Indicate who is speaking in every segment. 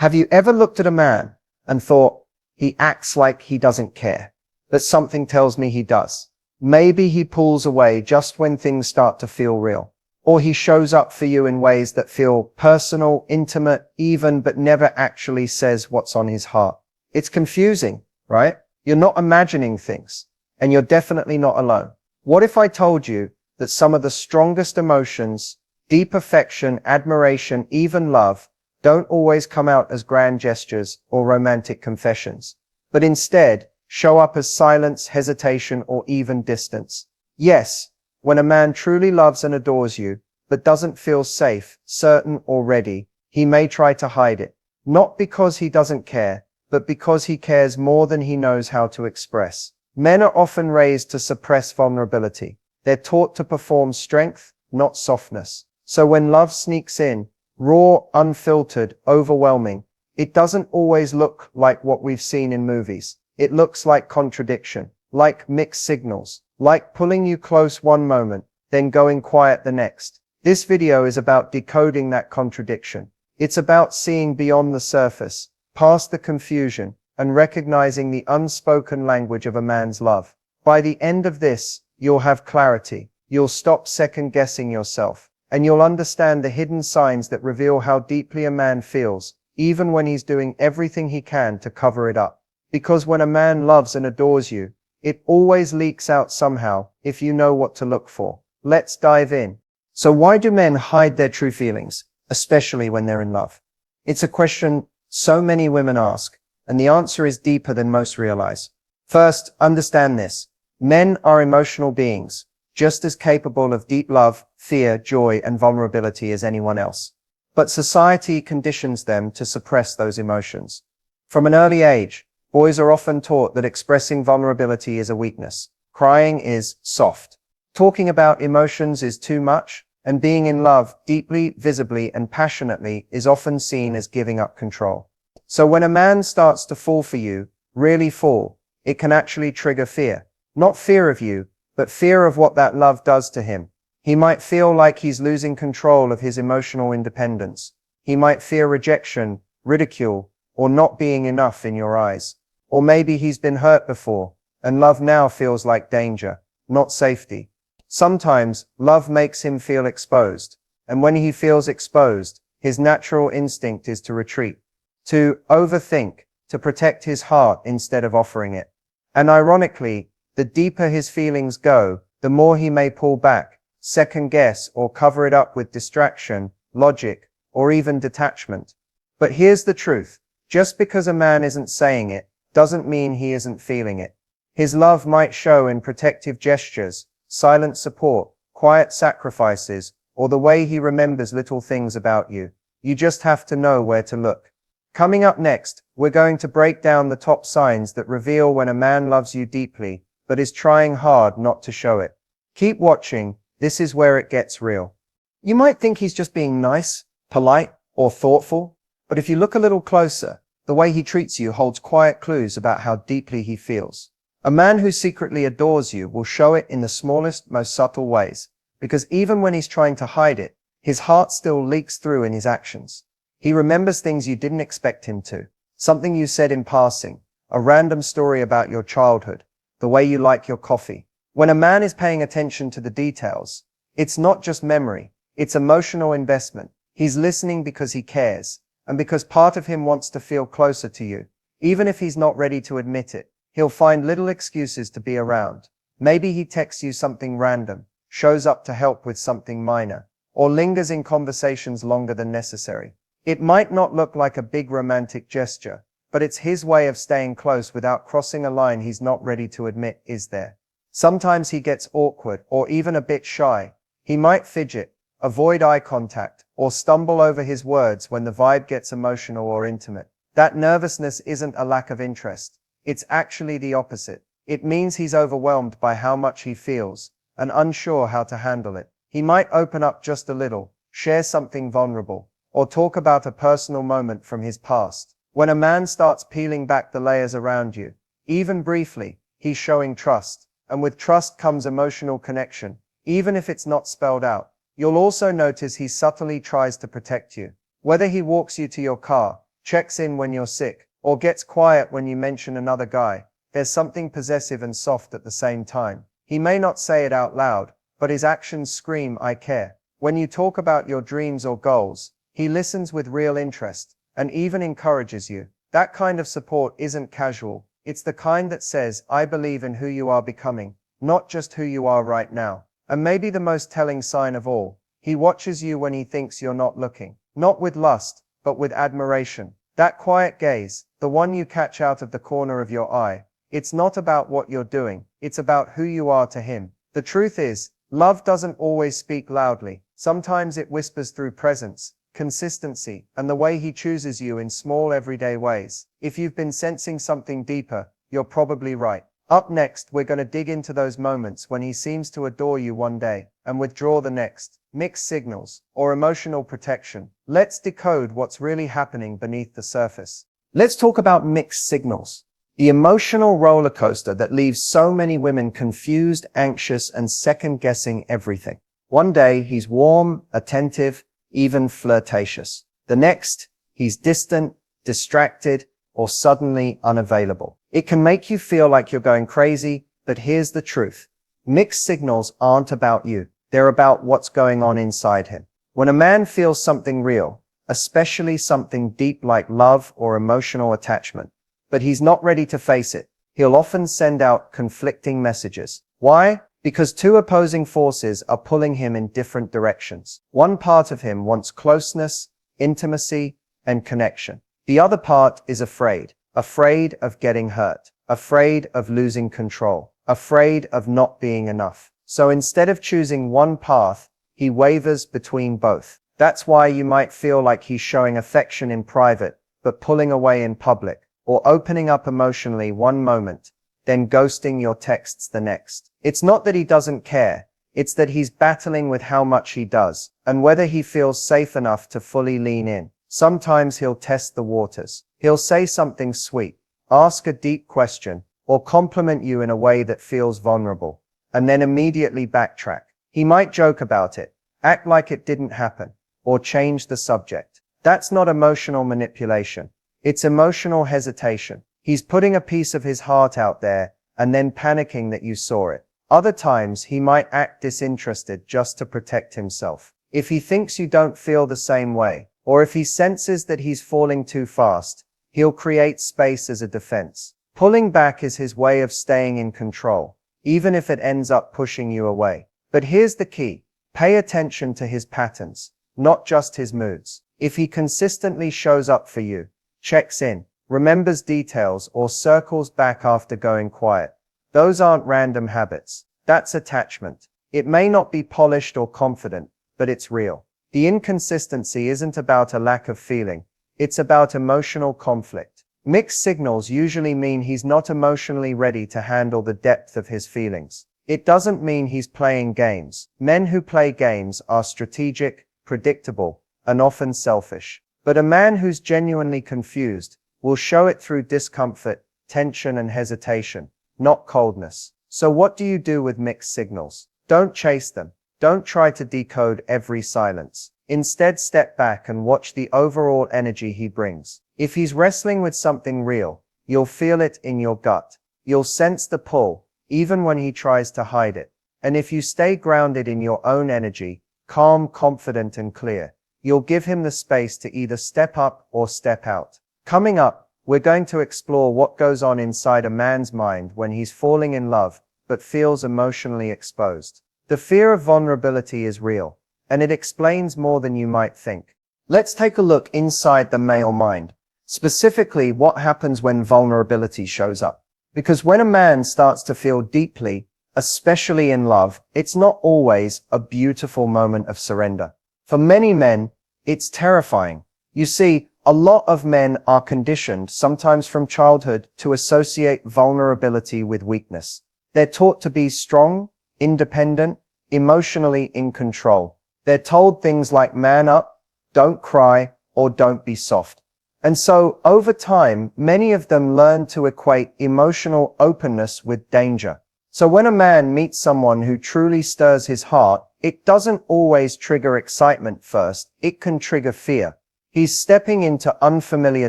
Speaker 1: Have you ever looked at a man and thought, he acts like he doesn't care, but something tells me he does? Maybe he pulls away just when things start to feel real. Or he shows up for you in ways that feel personal, intimate, even, but never actually says what's on his heart. It's confusing, right? You're not imagining things, and you're definitely not alone. What if I told you that some of the strongest emotions, deep affection, admiration, even love, don't always come out as grand gestures or romantic confessions, but instead show up as silence, hesitation, or even distance? Yes, when a man truly loves and adores you, but doesn't feel safe, certain, or ready, he may try to hide it. Not because he doesn't care, but because he cares more than he knows how to express. Men are often raised to suppress vulnerability. They're taught to perform strength, not softness. So when love sneaks in, raw, unfiltered, overwhelming, it doesn't always look like what we've seen in movies. It looks like contradiction, like mixed signals, like pulling you close one moment, then going quiet the next. This video is about decoding that contradiction. It's about seeing beyond the surface, past the confusion, and recognizing the unspoken language of a man's love. By the end of this, you'll have clarity. You'll stop second-guessing yourself, and you'll understand the hidden signs that reveal how deeply a man feels, even when he's doing everything he can to cover it up. Because when a man loves and adores you, it always leaks out somehow, if you know what to look for. Let's dive in. So why do men hide their true feelings, especially when they're in love? It's a question so many women ask, and the answer is deeper than most realize. First, understand this. Men are emotional beings, just as capable of deep love, fear, joy, and vulnerability as anyone else. But society conditions them to suppress those emotions. From an early age, boys are often taught that expressing vulnerability is a weakness. Crying is soft. Talking about emotions is too much, and being in love deeply, visibly, and passionately is often seen as giving up control. So when a man starts to fall for you, really fall, it can actually trigger fear. Not fear of you, but fear of what that love does to him. He might feel like he's losing control of his emotional independence. He might fear rejection, ridicule, or not being enough in your eyes. Or maybe he's been hurt before, and love now feels like danger, not safety. Sometimes, love makes him feel exposed, and when he feels exposed, his natural instinct is to retreat, to overthink, to protect his heart instead of offering it. And ironically, the deeper his feelings go, the more he may pull back, second guess, or cover it up with distraction, logic, or even detachment. But here's the truth. Just because a man isn't saying it, doesn't mean he isn't feeling it. His love might show in protective gestures, silent support, quiet sacrifices, or the way he remembers little things about you. You just have to know where to look. Coming up next, we're going to break down the top signs that reveal when a man loves you deeply, but is trying hard not to show it. Keep watching, this is where it gets real. You might think he's just being nice, polite, or thoughtful, but if you look a little closer, the way he treats you holds quiet clues about how deeply he feels. A man who secretly adores you will show it in the smallest, most subtle ways, because even when he's trying to hide it, his heart still leaks through in his actions. He remembers things you didn't expect him to, something you said in passing, a random story about your childhood, the way you like your coffee. When a man is paying attention to the details, it's not just memory, it's emotional investment. He's listening because he cares, and because part of him wants to feel closer to you. Even if he's not ready to admit it, he'll find little excuses to be around. Maybe he texts you something random, shows up to help with something minor, or lingers in conversations longer than necessary. It might not look like a big romantic gesture, but it's his way of staying close without crossing a line he's not ready to admit is there. Sometimes he gets awkward or even a bit shy. He might fidget, avoid eye contact, or stumble over his words when the vibe gets emotional or intimate. That nervousness isn't a lack of interest. It's actually the opposite. It means he's overwhelmed by how much he feels and unsure how to handle it. He might open up just a little, share something vulnerable, or talk about a personal moment from his past. When a man starts peeling back the layers around you, even briefly, he's showing trust. And with trust comes emotional connection, even if it's not spelled out. You'll also notice he subtly tries to protect you. Whether he walks you to your car, checks in when you're sick, or gets quiet when you mention another guy. There's something possessive and soft at the same time. He may not say it out loud, but his actions scream, I care. When you talk about your dreams or goals, he listens with real interest, and even encourages you. That kind of support isn't casual. It's the kind that says, I believe in who you are becoming, not just who you are right now. And maybe the most telling sign of all, he watches you when he thinks you're not looking. Not with lust, but with admiration. That quiet gaze, the one you catch out of the corner of your eye, it's not about what you're doing, it's about who you are to him. The truth is, love doesn't always speak loudly. Sometimes it whispers through presence, consistency, and the way he chooses you in small everyday ways. If you've been sensing something deeper, you're probably right. Up next, we're going to dig into those moments when he seems to adore you one day and withdraw the next. Mixed signals, or emotional protection. Let's decode what's really happening beneath the surface. Let's talk about mixed signals. The emotional roller coaster that leaves so many women confused, anxious, and second-guessing everything. One day, he's warm, attentive, even flirtatious. The next, he's distant, distracted, or suddenly unavailable. It can make you feel like you're going crazy, but here's the truth. Mixed signals aren't about you. They're about what's going on inside him. When a man feels something real, especially something deep like love or emotional attachment, but he's not ready to face it, he'll often send out conflicting messages. Why? Because two opposing forces are pulling him in different directions. One part of him wants closeness, intimacy, and connection. The other part is afraid of getting hurt, afraid of losing control, afraid of not being enough. So instead of choosing one path, he wavers between both. That's why you might feel like he's showing affection in private, but pulling away in public, or opening up emotionally one moment, then ghosting your texts the next. It's not that he doesn't care, it's that he's battling with how much he does, and whether he feels safe enough to fully lean in. Sometimes he'll test the waters. He'll say something sweet, ask a deep question, or compliment you in a way that feels vulnerable, and then immediately backtrack. He might joke about it, act like it didn't happen, or change the subject. That's not emotional manipulation. It's emotional hesitation. He's putting a piece of his heart out there and then panicking that you saw it. Other times, he might act disinterested just to protect himself. If he thinks you don't feel the same way, or if he senses that he's falling too fast, he'll create space as a defense. Pulling back is his way of staying in control, even if it ends up pushing you away. But here's the key. Pay attention to his patterns, not just his moods. If he consistently shows up for you, checks in, remembers details, or circles back after going quiet, those aren't random habits. That's attachment. It may not be polished or confident, but it's real. The inconsistency isn't about a lack of feeling. It's about emotional conflict. Mixed signals usually mean he's not emotionally ready to handle the depth of his feelings. It doesn't mean he's playing games. Men who play games are strategic, predictable, and often selfish. But a man who's genuinely confused will show it through discomfort, tension, and hesitation, not coldness. So what do you do with mixed signals? Don't chase them. Don't try to decode every silence. Instead, step back and watch the overall energy he brings. If he's wrestling with something real, you'll feel it in your gut. You'll sense the pull, even when he tries to hide it. And if you stay grounded in your own energy, calm, confident, and clear, you'll give him the space to either step up or step out. Coming up, we're going to explore what goes on inside a man's mind when he's falling in love, but feels emotionally exposed. The fear of vulnerability is real, and it explains more than you might think. Let's take a look inside the male mind. Specifically, what happens when vulnerability shows up. Because when a man starts to feel deeply, especially in love, it's not always a beautiful moment of surrender. For many men, it's terrifying. You see, a lot of men are conditioned, sometimes from childhood, to associate vulnerability with weakness. They're taught to be strong, independent, emotionally in control. They're told things like man up, don't cry, or don't be soft. And so, over time, many of them learn to equate emotional openness with danger. So when a man meets someone who truly stirs his heart, it doesn't always trigger excitement first, it can trigger fear. He's stepping into unfamiliar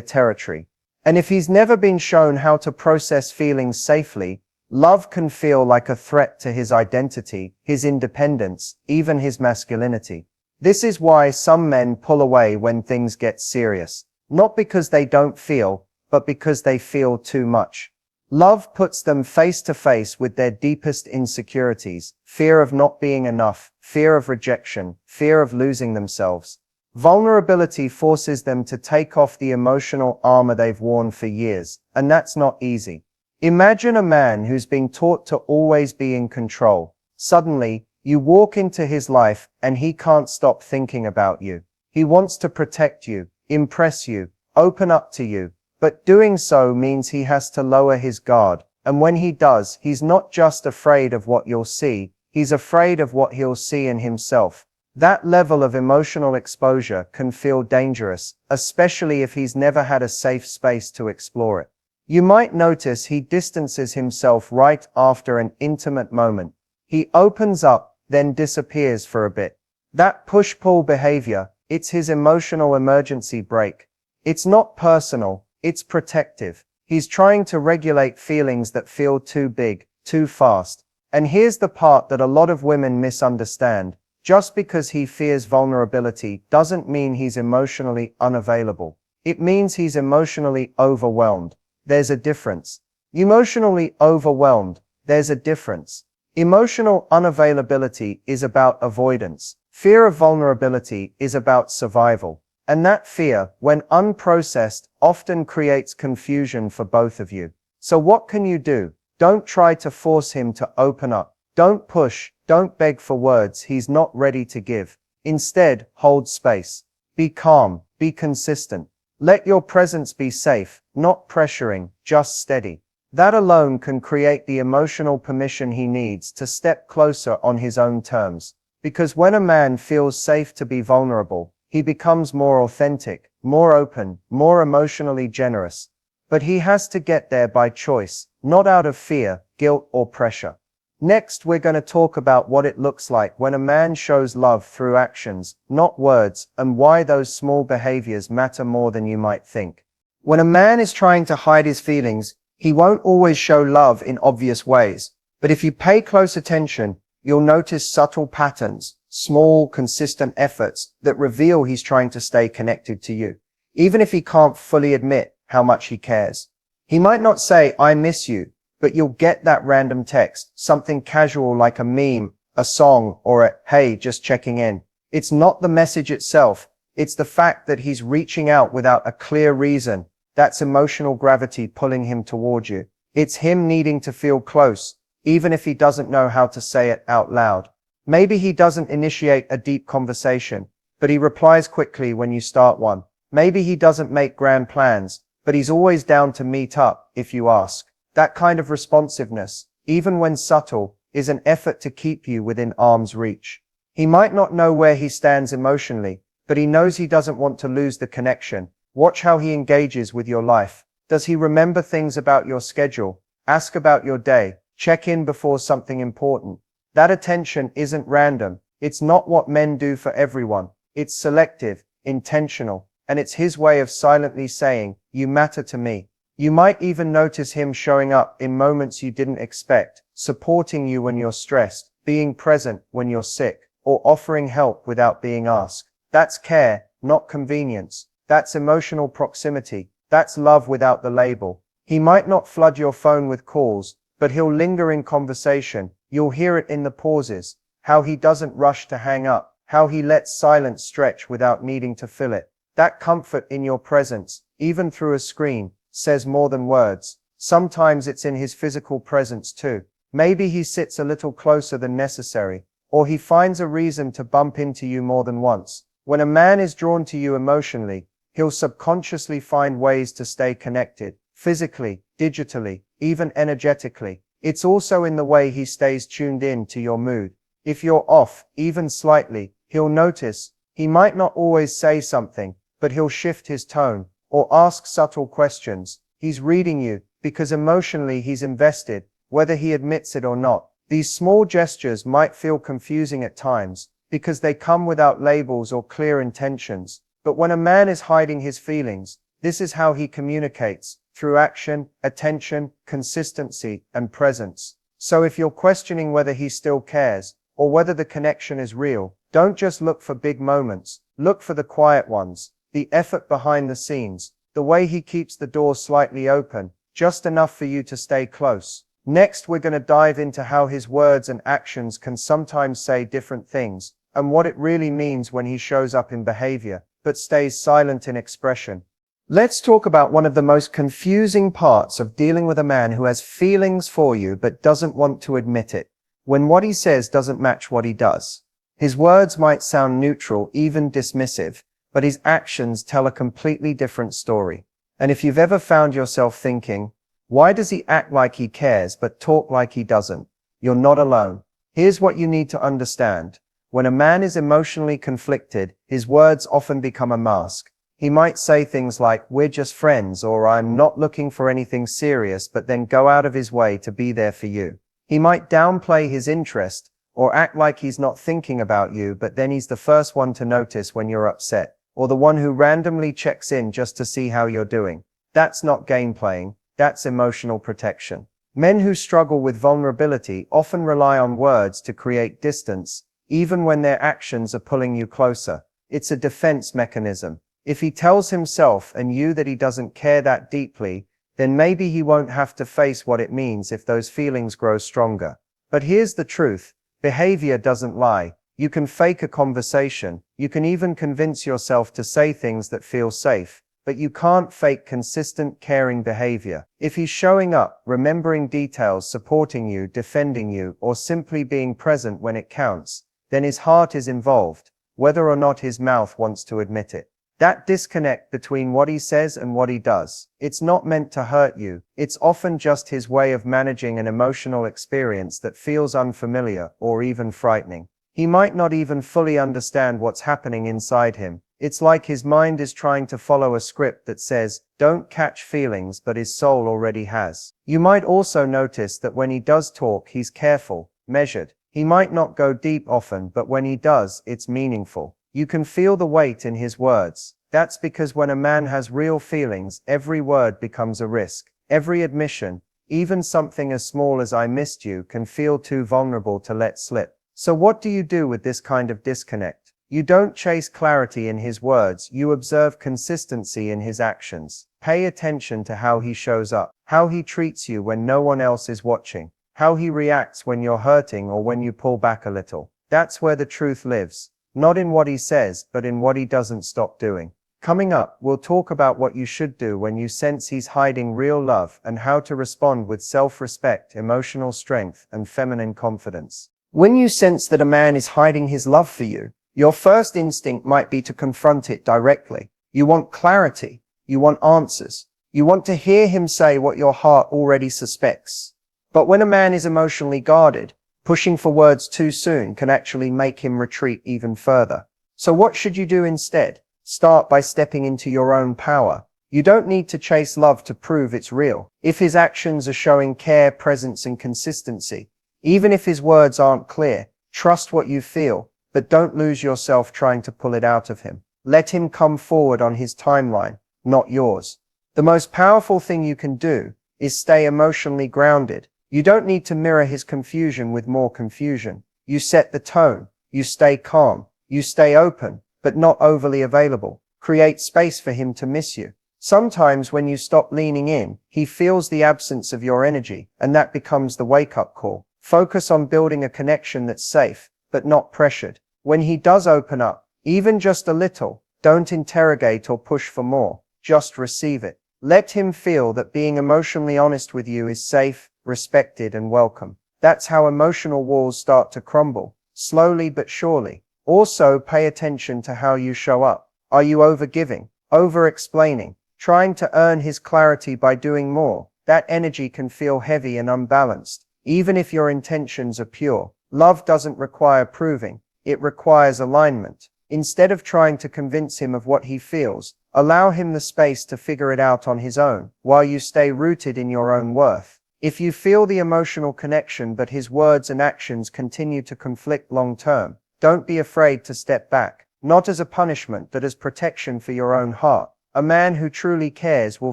Speaker 1: territory. And if he's never been shown how to process feelings safely, love can feel like a threat to his identity, his independence, even his masculinity. This is why some men pull away when things get serious. Not because they don't feel, but because they feel too much. Love puts them face to face with their deepest insecurities, fear of not being enough, fear of rejection, fear of losing themselves. Vulnerability forces them to take off the emotional armor they've worn for years, and that's not easy. Imagine a man who's been taught to always be in control. Suddenly, you walk into his life and he can't stop thinking about you. He wants to protect you, impress you, open up to you. But doing so means he has to lower his guard. And when he does, he's not just afraid of what you'll see, he's afraid of what he'll see in himself. That level of emotional exposure can feel dangerous, especially if he's never had a safe space to explore it. You might notice he distances himself right after an intimate moment. He opens up, then disappears for a bit. That push-pull behavior, it's his emotional emergency brake. It's not personal. It's protective. He's trying to regulate feelings that feel too big, too fast. And here's the part that a lot of women misunderstand. Just because he fears vulnerability doesn't mean he's emotionally unavailable. It means he's emotionally overwhelmed. There's a difference. Emotionally overwhelmed, there's a difference. Emotional unavailability is about avoidance. Fear of vulnerability is about survival. And that fear, when unprocessed, often creates confusion for both of you. So what can you do? Don't try to force him to open up. Don't push, don't beg for words he's not ready to give. Instead, hold space. Be calm, be consistent. Let your presence be safe, not pressuring, just steady. That alone can create the emotional permission he needs to step closer on his own terms. Because when a man feels safe to be vulnerable, he becomes more authentic, more open, more emotionally generous. But he has to get there by choice, not out of fear, guilt, or pressure. Next, we're going to talk about what it looks like when a man shows love through actions, not words, and why those small behaviors matter more than you might think. When a man is trying to hide his feelings, he won't always show love in obvious ways. But if you pay close attention, you'll notice subtle patterns. Small, consistent efforts that reveal he's trying to stay connected to you, even if he can't fully admit how much he cares. He might not say, "I miss you," but you'll get that random text, something casual like a meme, a song, or a, "Hey, just checking in." It's not the message itself, it's the fact that he's reaching out without a clear reason. That's emotional gravity pulling him toward you. It's him needing to feel close, even if he doesn't know how to say it out loud. Maybe he doesn't initiate a deep conversation, but he replies quickly when you start one. Maybe he doesn't make grand plans, but he's always down to meet up if you ask. That kind of responsiveness, even when subtle, is an effort to keep you within arm's reach. He might not know where he stands emotionally, but he knows he doesn't want to lose the connection. Watch how he engages with your life. Does he remember things about your schedule? Ask about your day. Check in before something important. That attention isn't random. It's not what men do for everyone. It's selective, intentional, and it's his way of silently saying, "You matter to me." You might even notice him showing up in moments you didn't expect, supporting you when you're stressed, being present when you're sick, or offering help without being asked. That's care, not convenience. That's emotional proximity. That's love without the label. He might not flood your phone with calls, but he'll linger in conversation. You'll hear it in the pauses, how he doesn't rush to hang up, how he lets silence stretch without needing to fill it. That comfort in your presence, even through a screen, says more than words. Sometimes it's in his physical presence too. Maybe he sits a little closer than necessary, or he finds a reason to bump into you more than once. When a man is drawn to you emotionally, he'll subconsciously find ways to stay connected, physically, digitally, even energetically. It's also in the way he stays tuned in to your mood. If you're off, even slightly, he'll notice. He might not always say something, but he'll shift his tone, or ask subtle questions. He's reading you, because emotionally he's invested, whether he admits it or not. These small gestures might feel confusing at times, because they come without labels or clear intentions. But when a man is hiding his feelings, this is how he communicates, through action, attention, consistency, and presence. So if you're questioning whether he still cares, or whether the connection is real, don't just look for big moments, look for the quiet ones, the effort behind the scenes, the way he keeps the door slightly open, just enough for you to stay close. Next, we're going to dive into how his words and actions can sometimes say different things, and what it really means when he shows up in behavior, but stays silent in expression. Let's talk about one of the most confusing parts of dealing with a man who has feelings for you but doesn't want to admit it. When what he says doesn't match what he does. His words might sound neutral, even dismissive, but his actions tell a completely different story. And if you've ever found yourself thinking, why does he act like he cares but talk like he doesn't? You're not alone. Here's what you need to understand. When a man is emotionally conflicted, his words often become a mask. He might say things like, we're just friends, or I'm not looking for anything serious, but then go out of his way to be there for you. He might downplay his interest, or act like he's not thinking about you, but then he's the first one to notice when you're upset, or the one who randomly checks in just to see how you're doing. That's not game playing, that's emotional protection. Men who struggle with vulnerability often rely on words to create distance, even when their actions are pulling you closer. It's a defense mechanism. If he tells himself and you that he doesn't care that deeply, then maybe he won't have to face what it means if those feelings grow stronger. But here's the truth. Behavior doesn't lie. You can fake a conversation. You can even convince yourself to say things that feel safe. But you can't fake consistent, caring behavior. If he's showing up, remembering details, supporting you, defending you, or simply being present when it counts, then his heart is involved, whether or not his mouth wants to admit it. That disconnect between what he says and what he does, it's not meant to hurt you. It's often just his way of managing an emotional experience that feels unfamiliar or even frightening. He might not even fully understand what's happening inside him. It's like his mind is trying to follow a script that says, don't catch feelings, but his soul already has. You might also notice that when he does talk, he's careful, measured. He might not go deep often, but when he does, it's meaningful. You can feel the weight in his words. That's because when a man has real feelings, every word becomes a risk. Every admission, even something as small as I missed you, can feel too vulnerable to let slip. So what do you do with this kind of disconnect? You don't chase clarity in his words, you observe consistency in his actions. Pay attention to how he shows up, how he treats you when no one else is watching, how he reacts when you're hurting or when you pull back a little. That's where the truth lives. Not in what he says, but in what he doesn't stop doing. Coming up, we'll talk about what you should do when you sense he's hiding real love and how to respond with self-respect, emotional strength, and feminine confidence. When you sense that a man is hiding his love for you, your first instinct might be to confront it directly. You want clarity. You want answers. You want to hear him say what your heart already suspects. But when a man is emotionally guarded, pushing for words too soon can actually make him retreat even further. So what should you do instead? Start by stepping into your own power. You don't need to chase love to prove it's real. If his actions are showing care, presence, and consistency, even if his words aren't clear, trust what you feel, but don't lose yourself trying to pull it out of him. Let him come forward on his timeline, not yours. The most powerful thing you can do is stay emotionally grounded. You don't need to mirror his confusion with more confusion. You set the tone. You stay calm. You stay open, but not overly available. Create space for him to miss you. Sometimes when you stop leaning in, he feels the absence of your energy, and that becomes the wake-up call. Focus on building a connection that's safe, but not pressured. When he does open up, even just a little, don't interrogate or push for more. Just receive it. Let him feel that being emotionally honest with you is safe, respected, and welcome. That's how emotional walls start to crumble, slowly but surely. Also, pay attention to how you show up. Are you over-giving, over-explaining, trying to earn his clarity by doing more? That energy can feel heavy and unbalanced. Even if your intentions are pure, love doesn't require proving. It requires alignment. Instead of trying to convince him of what he feels, allow him the space to figure it out on his own, while you stay rooted in your own worth. If you feel the emotional connection but his words and actions continue to conflict long-term, don't be afraid to step back. not as a punishment, but as protection for your own heart. A man who truly cares will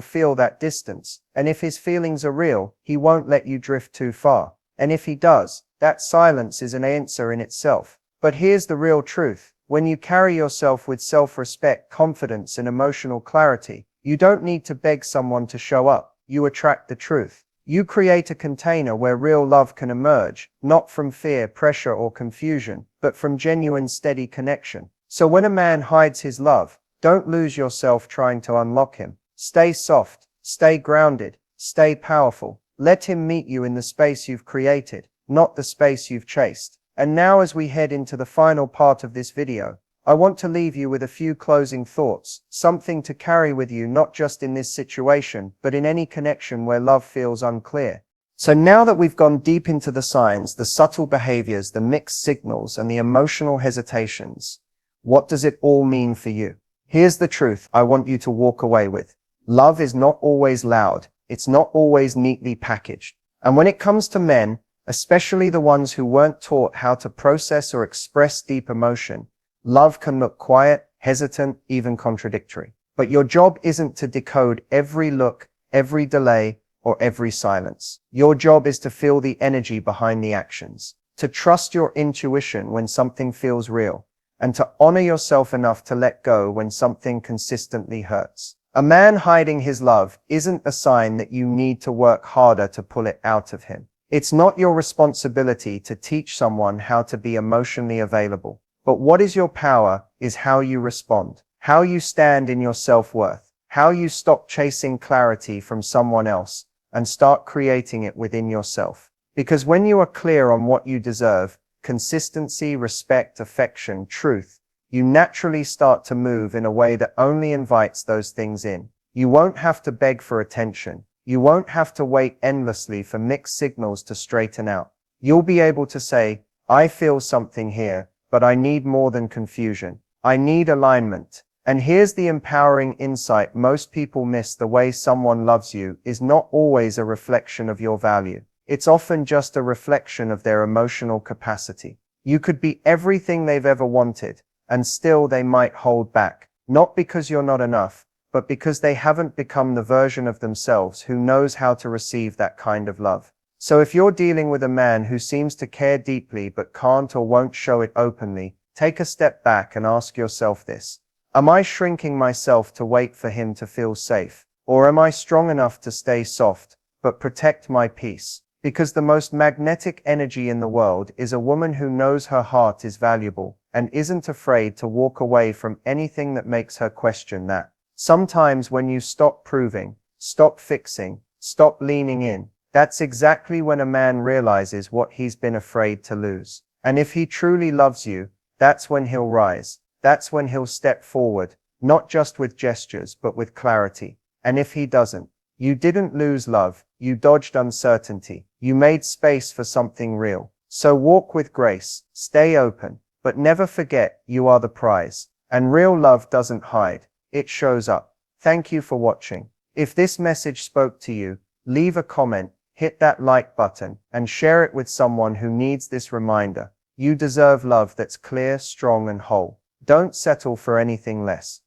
Speaker 1: feel that distance, and if his feelings are real, he won't let you drift too far. And if he does, that silence is an answer in itself. But here's the real truth. When you carry yourself with self-respect, confidence, and emotional clarity, you don't need to beg someone to show up. You attract the truth. You create a container where real love can emerge, not from fear, pressure, or confusion, but from genuine, steady connection. So when a man hides his love, don't lose yourself trying to unlock him. Stay soft, stay grounded, stay powerful. Let him meet you in the space you've created, not the space you've chased. And now, as we head into the final part of this video, I want to leave you with a few closing thoughts, something to carry with you not just in this situation, but in any connection where love feels unclear. So now that we've gone deep into the signs, the subtle behaviors, the mixed signals, and the emotional hesitations, what does it all mean for you? Here's the truth I want you to walk away with. Love is not always loud. It's not always neatly packaged. And when it comes to men, especially the ones who weren't taught how to process or express deep emotion, love can look quiet, hesitant, even contradictory. But your job isn't to decode every look, every delay, or every silence. Your job is to feel the energy behind the actions, to trust your intuition when something feels real, and to honor yourself enough to let go when something consistently hurts. A man hiding his love isn't a sign that you need to work harder to pull it out of him. It's not your responsibility to teach someone how to be emotionally available. But what is your power is how you respond, how you stand in your self-worth, how you stop chasing clarity from someone else and start creating it within yourself. Because when you are clear on what you deserve, consistency, respect, affection, truth, you naturally start to move in a way that only invites those things in. You won't have to beg for attention. You won't have to wait endlessly for mixed signals to straighten out. You'll be able to say, I feel something here, but I need more than confusion. I need alignment. And here's the empowering insight most people miss: the way someone loves you is not always a reflection of your value. It's often just a reflection of their emotional capacity. You could be everything they've ever wanted, and still they might hold back, not because you're not enough, but because they haven't become the version of themselves who knows how to receive that kind of love. So if you're dealing with a man who seems to care deeply but can't or won't show it openly, take a step back and ask yourself this: am I shrinking myself to wait for him to feel safe? Or am I strong enough to stay soft, but protect my peace? Because the most magnetic energy in the world is a woman who knows her heart is valuable and isn't afraid to walk away from anything that makes her question that. Sometimes when you stop proving, stop fixing, stop leaning in, that's exactly when a man realizes what he's been afraid to lose. And if he truly loves you, that's when he'll rise. That's when he'll step forward, not just with gestures, but with clarity. And if he doesn't, you didn't lose love, you dodged uncertainty, you made space for something real. So walk with grace, stay open, but never forget you are the prize. And real love doesn't hide, it shows up. Thank you for watching. If this message spoke to you, leave a comment, hit that like button, and share it with someone who needs this reminder. You deserve love that's clear, strong, and whole. Don't settle for anything less.